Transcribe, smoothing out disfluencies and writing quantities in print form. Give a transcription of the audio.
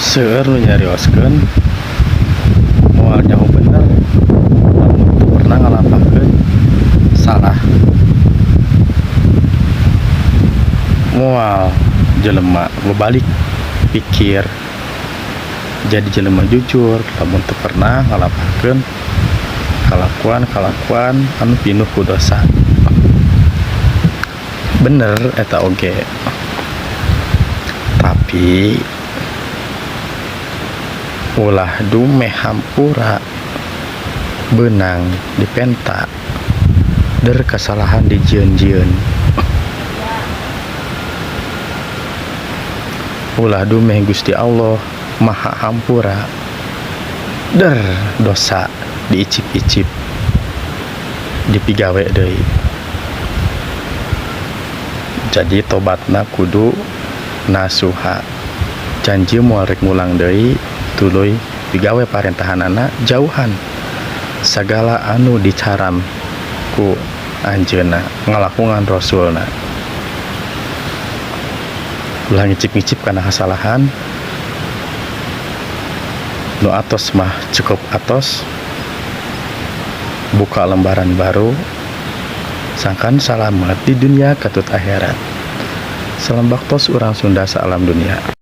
seueur nu nyarioskeun moal nyaho bener lamun teu pernah ngalampakeun salah. Moal jelema berbalik pikir jadi jelema jujur lamun teu pernah ngalampakeun kalakuan anu pinuh ku dosa. Bener eta oge, tapi ulah dumeh hampura benang dipenta der kesalahan dijieun-jieun. Ulah dumeh Gusti Allah maha hampura der dosa diicip-icip dipigawe deui. Jadi tobatna kudu nasuha, janji moal rek ngulang deui tuluy digawe parentahanana jauhan sagala anu dicaram ku anjeunna ngalakungan rasulna. Ulah ngicip-ngicip kana kasalahan nu atos mah cukup atos, buka lembaran baru, sangkan selamat di dunia katut akhirat. Salam baktos urang Sunda sa alam dunia.